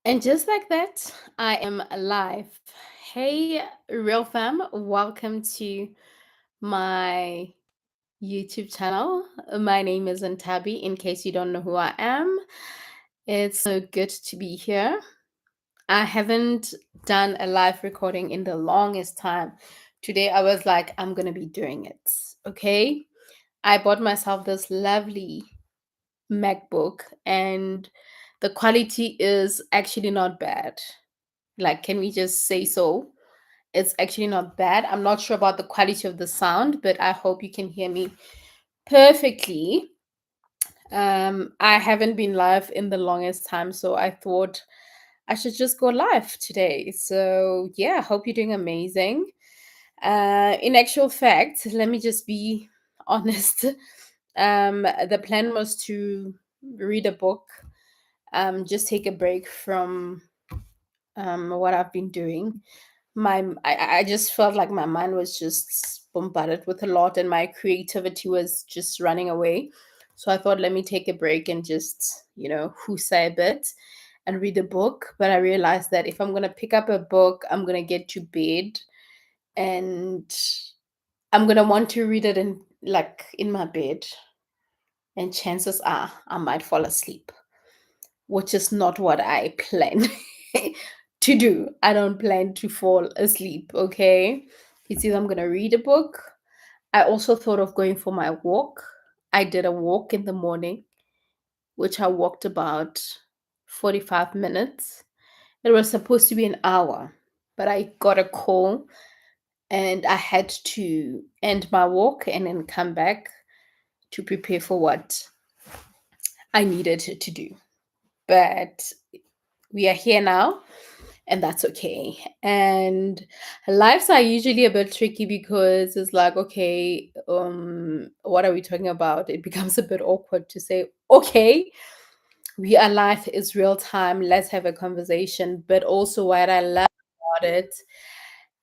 And just like that, I am alive. Hey, RealFam, welcome to my YouTube channel. My name is Nthabi, in case you don't know who I am. It's so good to be here. I haven't done a live recording in the longest time. Today, I was like, I'm going to be doing it. Okay. I bought myself this lovely MacBook, and the quality is actually not bad. Like, can we just say so? It's actually not bad. I'm not sure about the quality of the sound, but I hope you can hear me perfectly. I haven't been live in the longest time, so I thought I should just go live today. So yeah, I hope you're doing amazing. In actual fact, let me just be honest. The plan was to read a book, just take a break from what I've been doing. I just felt like my mind was just bombarded with a lot and my creativity was just running away. So I thought, let me take a break and just, say a bit and read a book. But I realized that if I'm going to pick up a book, I'm going to get to bed and I'm going to want to read it in my bed. And chances are I might fall asleep, which is not what I plan to do. I don't plan to fall asleep, okay? It's either I'm going to read a book. I also thought of going for my walk. I did a walk in the morning, which I walked about 45 minutes. It was supposed to be an hour, but I got a call and I had to end my walk and then come back to prepare for what I needed to do. But we are here now and that's okay. And lives are usually a bit tricky because it's like, okay, what are we talking about? It becomes a bit awkward to say, okay, we are live, is real time, let's have a conversation. But also what I love about it,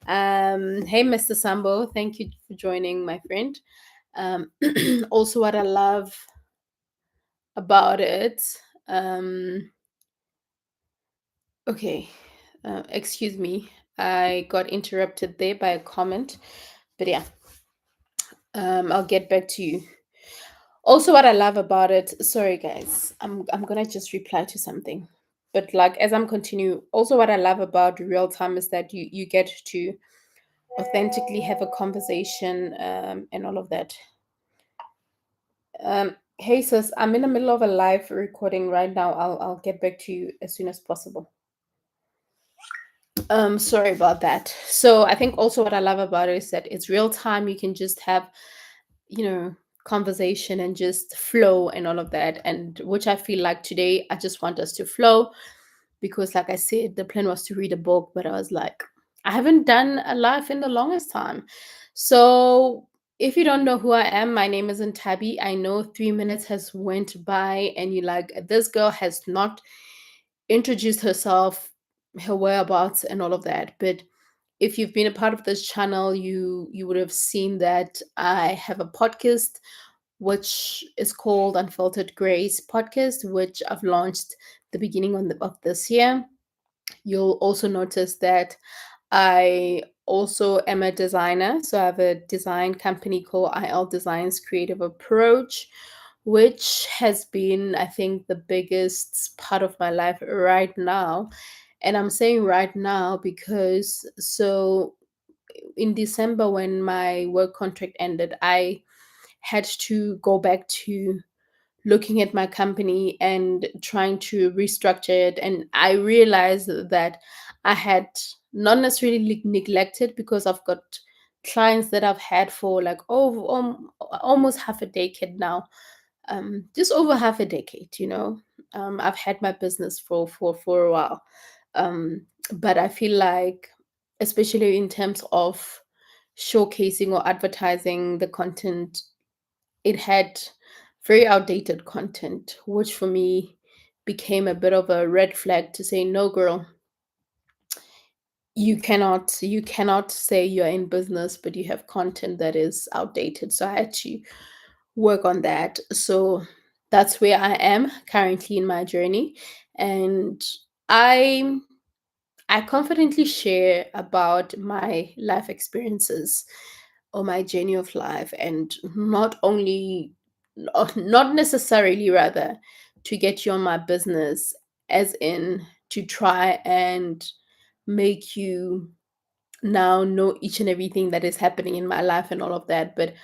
hey Mr. Sambo, thank you for joining, my friend. Um Also what I love about it, um okay, excuse me. I got interrupted there by a comment, but yeah, I'll get back to you. Also, what I love about it, sorry guys, I'm gonna just reply to something, but like as I'm continue, also what I love about real time is that you get to authentically have a conversation, and all of that. Hey sis, I'm in the middle of a live recording right now. I'll get back to you as soon as possible. Sorry about that. So I think also what I love about it is that it's real time. You can just have, you know, conversation and just flow and all of that. And which I feel like today I just want us to flow because like I said, the plan was to read a book, but I was like, I haven't done a live in the longest time. So if you don't know who I am, my name is Nthabi. I know 3 minutes has went by and you like this girl has not introduced herself, her whereabouts and all of that. But if you've been a part of this channel, you would have seen that I have a podcast which is called Unfiltered Grace Podcast, which I've launched the beginning of this year. You'll also notice that I also am a designer. So I have a design company called IL Designs Creative Approach, which has been, I think, the biggest part of my life right now. And I'm saying right now because so in December, when my work contract ended, I had to go back to looking at my company and trying to restructure it. And I realized that I had not necessarily neglected because I've got clients that I've had for like almost half a decade now, just over half a decade, I've had my business for a while. But I feel like, especially in terms of showcasing or advertising the content, it had very outdated content, which for me became a bit of a red flag to say, no, girl, you cannot say you're in business, but you have content that is outdated. So I had to work on that. So that's where I am currently in my journey. And I I confidently share about my life experiences or my journey of life, and not necessarily rather to get you on my business, as in to try and make you now know each and everything that is happening in my life and all of that. But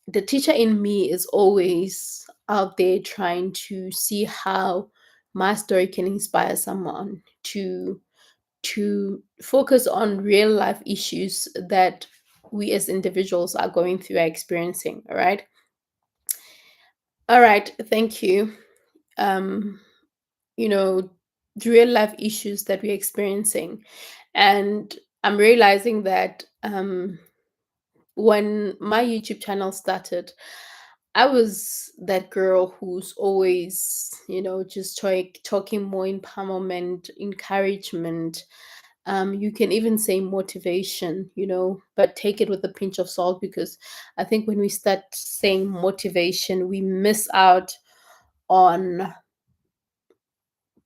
the teacher in me is always out there trying to see how my story can inspire someone to focus on real life issues that we as individuals are going through, are experiencing. All right, thank you. um you know the real life issues that we're experiencing, and I'm realizing that when my YouTube channel started, I was that girl who's always, just talking more empowerment, encouragement. You can even say motivation, but take it with a pinch of salt, because I think when we start saying motivation, we miss out on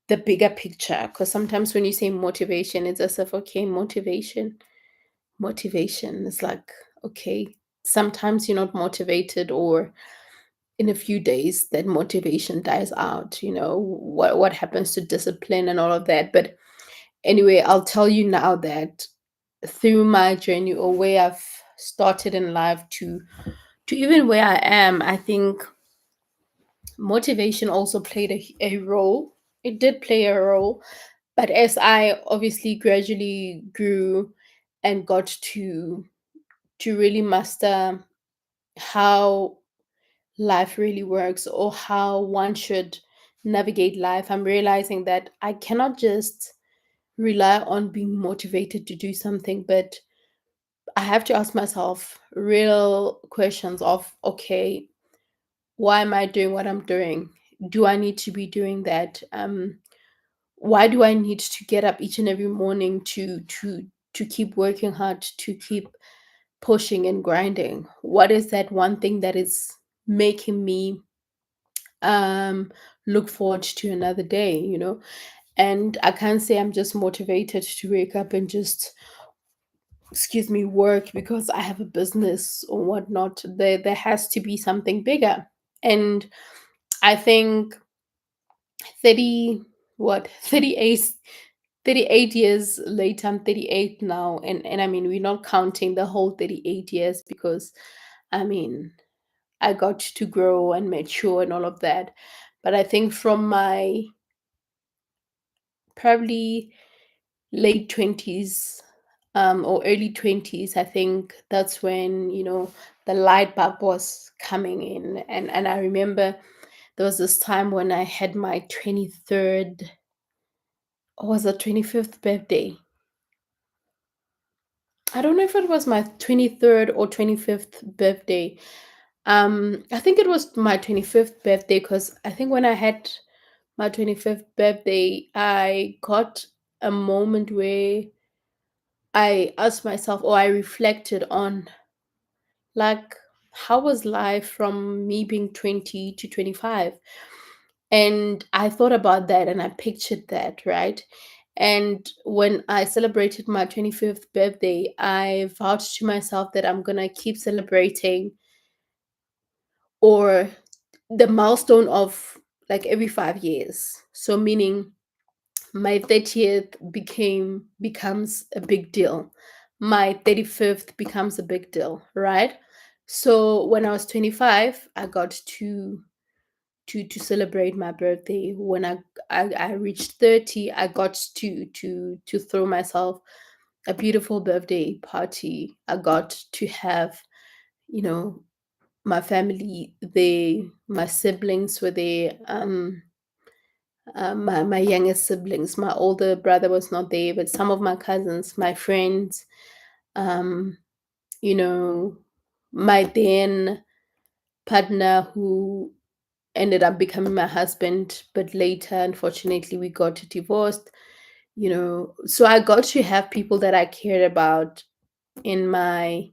the bigger picture. Because sometimes when you say motivation, it's as if, okay, motivation is like, okay, sometimes you're not motivated, or in a few days that motivation dies out. What happens to discipline and all of that. But anyway, I'll tell you now that through my journey, or where I've started in life, to even where I am, I think motivation also played a role. It did play a role. But as I obviously gradually grew and got to really master how life really works, or how one should navigate life, I'm realizing that I cannot just rely on being motivated to do something, but I have to ask myself real questions of, okay, why am I doing what I'm doing? Do I need to be doing that? Why do I need to get up each and every morning to keep working hard, to keep pushing and grinding? What is that one thing that is making me um look forward to another day? And I can't say I'm just motivated to wake up and just, excuse me, work because I have a business or whatnot. There has to be something bigger. And I think 30 what 38 years later, I'm 38 now, and I mean, we're not counting the whole 38 years, because I mean, I got to grow and mature and all of that. But I think from my probably late 20s, or early 20s, I think that's when, the light bulb was coming in. And I remember there was this time when I had my 23rd, or was it 25th birthday? I don't know if it was my 23rd or 25th birthday. I think it was my 25th birthday, because I think when I had my 25th birthday, I got a moment where I asked myself, or I reflected on, like, how was life from me being 20 to 25? And I thought about that and I pictured that, right? And when I celebrated my 25th birthday, I vowed to myself that I'm going to keep celebrating, or the milestone of, like, every 5 years. So, meaning my 30th becomes a big deal. My 35th becomes a big deal, right? So when I was 25, I got to celebrate my birthday. When I reached 30, I got to throw myself a beautiful birthday party. I got to have, you know, my family there, my siblings were there. My youngest siblings, my older brother was not there, but some of my cousins, my friends, um, you know, my then partner, who ended up becoming my husband, but later, unfortunately, we got divorced. So I got to have people that I cared about in my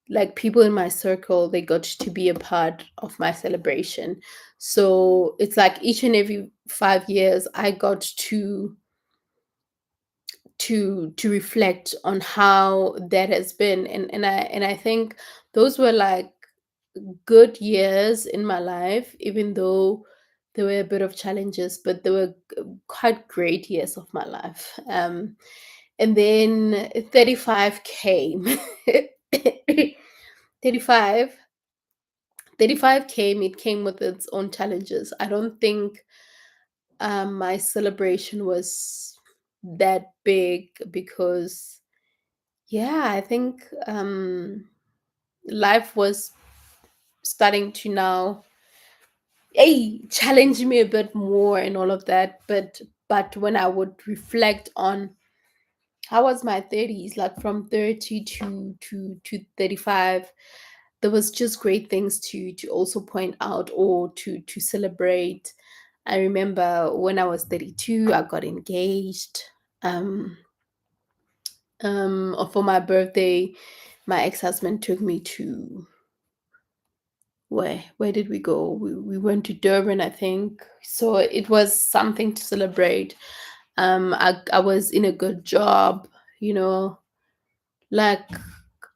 like people in my circle, they got to be a part of my celebration. So it's like each and every 5 years I got to reflect on how that has been. And I think those were like good years in my life, even though there were a bit of challenges, but they were quite great years of my life. And then 35 came. 35 35 came. It came with its own challenges. I don't think my celebration was that big because, yeah, I think life was starting to now, hey, challenge me a bit more and all of that. But when I would reflect on how was my 30s, like from 30 to 35, there was just great things to also point out or to celebrate. I remember when I was 32, I got engaged. Um, for my birthday, my ex-husband took me to, where did we go? We went to Durban, I think. So it was something to celebrate. I was in a good job, you know, like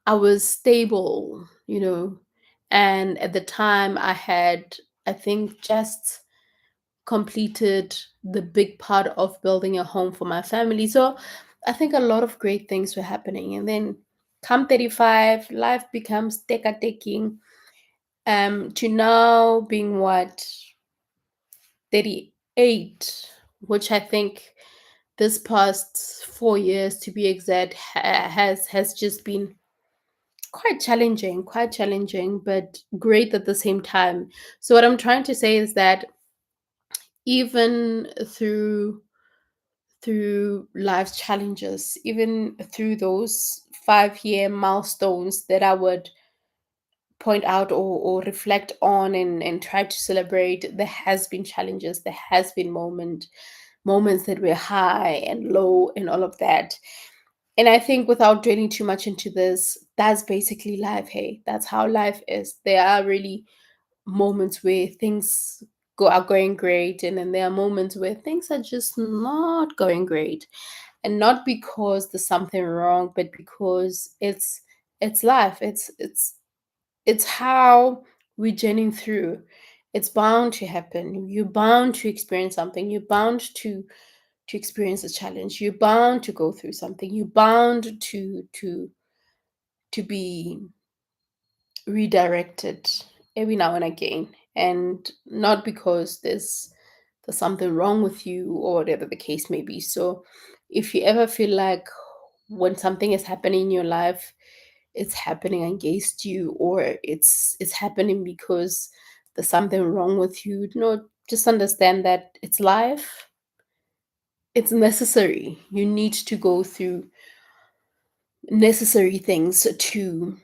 I was stable, and at the time I had, I think, just completed the big part of building a home for my family. So I think a lot of great things were happening. And then come 35, life becomes teka taking, to now being what, 38, which I think this past 4 years, to be exact, has just been quite challenging, but great at the same time. So what I'm trying to say is that even through life's challenges, even through those 5-year milestones that I would point out or reflect on and try to celebrate, there has been challenges, there has been moments that were high and low and all of that. And I think without dwelling too much into this, that's basically life. Hey, that's how life is. There are really moments where things are going great, and then there are moments where things are just not going great. And not because there's something wrong, but because it's life. It's how we're journeying through. It's bound to happen. You're bound to experience something. You're bound to experience a challenge. You're bound to go through something. You're bound to be redirected every now and again. And not because there's something wrong with you or whatever the case may be. So if you ever feel like when something is happening in your life, it's happening against you, or it's happening because there's something wrong with you, just understand that it's life. It's necessary. You need to go through necessary things to,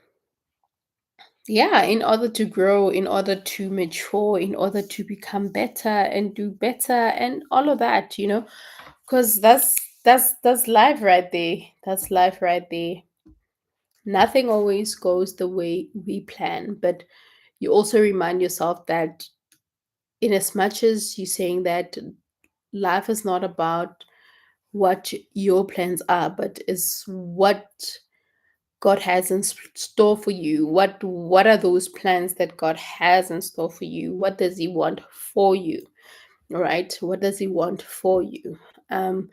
yeah, in order to grow, in order to mature, in order to become better and do better and all of that, because that's life right there. That's life right there. Nothing always goes the way we plan, but you also remind yourself that in as much as you're saying that life is not about what your plans are, but is what God has in store for you. What are those plans that God has in store for you? What does He want for you? All right, what does He want for you? Um,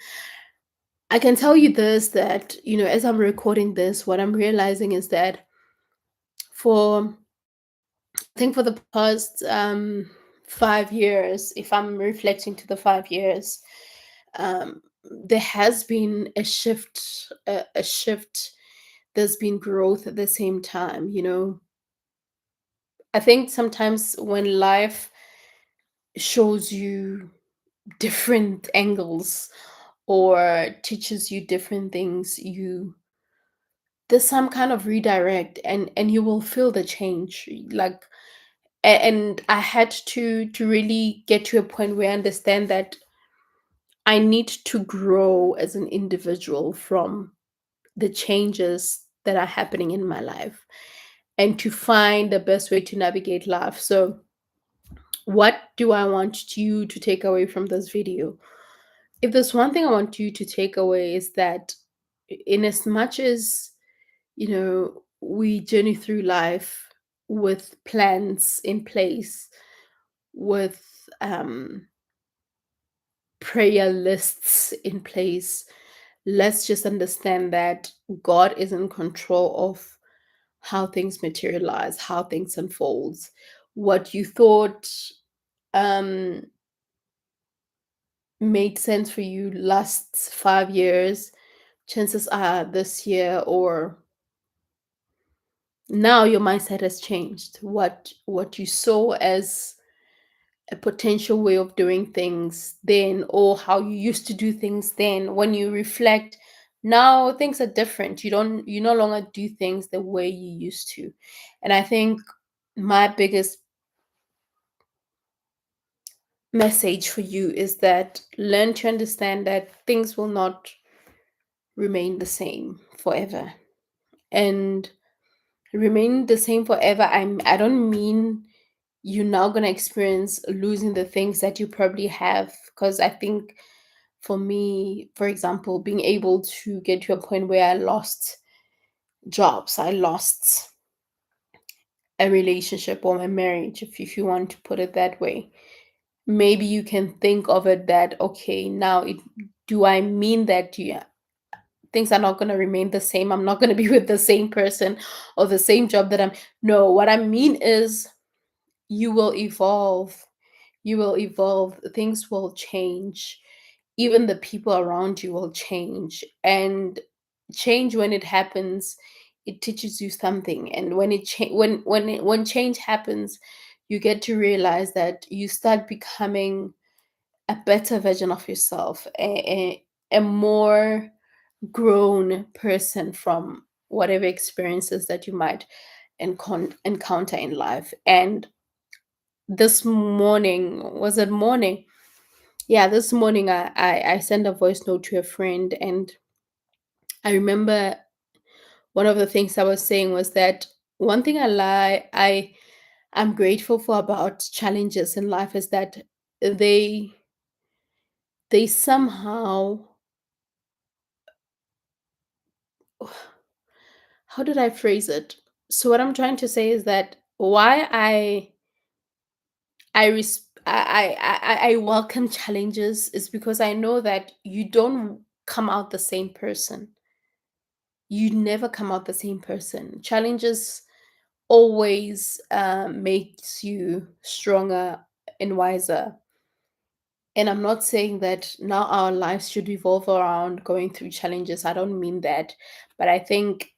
I can tell you this, that as I'm recording this, what I'm realizing is that for I think for the past 5 years, if I'm reflecting to the 5 years, there has been a shift, a shift. There's been growth at the same time. I think sometimes when life shows you different angles or teaches you different things, there's some kind of redirect, and you will feel the change. Like, and I had to really get to a point where I understand that I need to grow as an individual from the changes that are happening in my life. and to find the best way to navigate life. So, what do I want you to take away from this video? If there's one thing I want you to take away, is that in as much as, we journey through life with plans in place, with prayer lists in place, let's just understand that God is in control of how things materialize, how things unfolds. What you thought um made sense for you last 5 years, chances are this year or now your mindset has changed. What you saw as a potential way of doing things then, or how you used to do things then, when you reflect, now things are different. You no longer do things the way you used to. And I think my biggest message for you is that learn to understand that things will not remain the same forever. And remain the same forever, I don't mean you're now going to experience losing the things that you probably have. Because I think, for me, for example, being able to get to a point where I lost jobs, I lost a relationship or a marriage, if you want to put it that way. Maybe you can think of it that, okay, now it do I mean that things are not going to remain the same? I'm not going to be with the same person or the same job that I'm. No, what I mean is you will evolve. You will evolve. Things will change. Even the people around you will change. And change, when it happens, it teaches you something. And when change happens, you get to realize that you start becoming a better version of yourself, a more grown person from whatever experiences that you might encounter in life. And this morning, was it morning? Yeah, this morning I sent a voice note to a friend, and I remember one of the things I was saying was that one thing I'm grateful for about challenges in life is that they they somehow, how did I phrase it? So what I'm trying to say is that why I welcome challenges is because I know that you don't come out the same person. You never come out the same person. Challenges always makes you stronger and wiser. And I'm not saying that now our lives should revolve around going through challenges. I don't mean that. But I think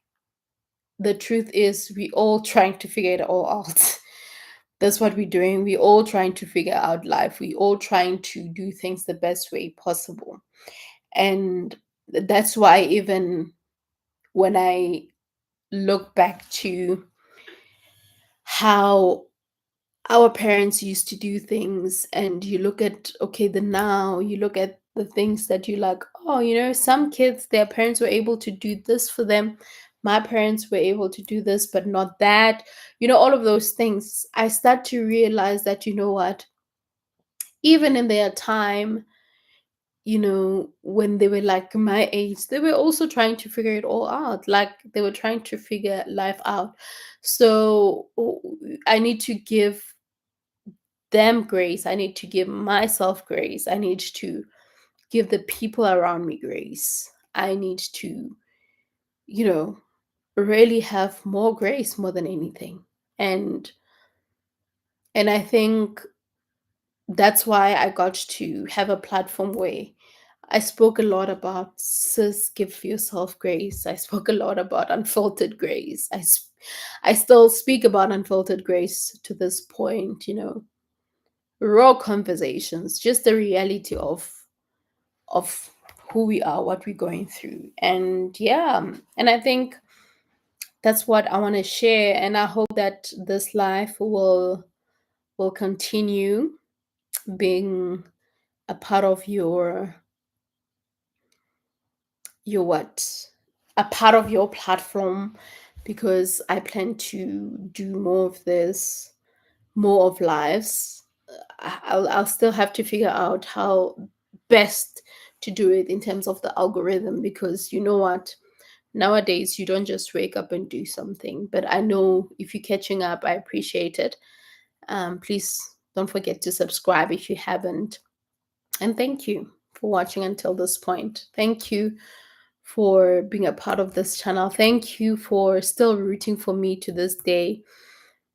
the truth is we all trying to figure it all out. That's what we're doing. We all trying to figure out life. We all trying to do things the best way possible. And that's why, even when I look back to how our parents used to do things, and you look at, okay, the now, you look at the things that you like, oh, some kids, their parents were able to do this for them. My parents were able to do this but not that. All of those things, I start to realize that, what, even in their time, when they were like my age, they were also trying to figure it all out. Like, they were trying to figure life out. So I need to give them grace. I need to give myself grace. I need to give the people around me grace. I need to, you know, really have more grace more than anything. And and I think that's why I got to have a platform where I spoke a lot about, sis, give yourself grace. I spoke a lot about unfiltered grace. I still speak about unfiltered grace to this point, raw conversations, just the reality of who we are, what we're going through. And yeah, and I think that's what I want to share. And I hope that this life will continue being a part of your what? A part of your platform, because I plan to do more of this, more of lives. I'll still have to figure out how best to do it in terms of the algorithm, because you know what, nowadays you don't just wake up and do something. But I know if you're catching up, I appreciate it. Please don't forget to subscribe if you haven't. And thank you for watching until this point. Thank you for being a part of this channel. Thank you for still rooting for me to this day.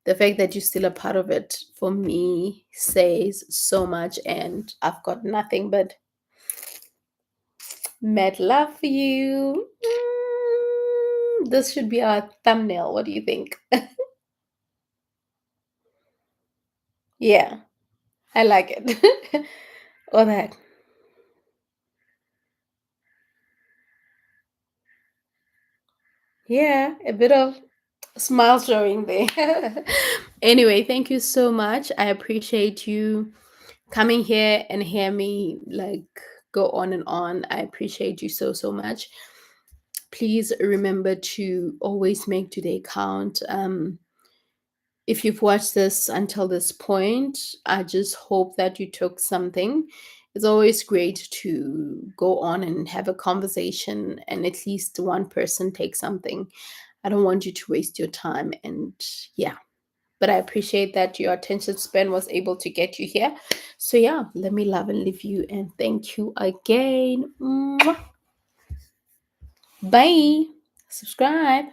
The fact that you're still a part of it for me says so much, and I've got nothing but mad love for you. This should be our thumbnail. What do you think? Yeah, I like it. All that. Yeah, a bit of smile showing there. Anyway, thank you so much. I appreciate you coming here and hear me like go on and on. I appreciate you so so much. Please remember to always make today count. If you've watched this until this point, I just hope that you took something. It's always great to go on and have a conversation and at least one person take something. I don't want you to waste your time. And yeah, but I appreciate that your attention span was able to get you here. So yeah, let me love and leave you, and thank you again. Mwah. Bye. Subscribe.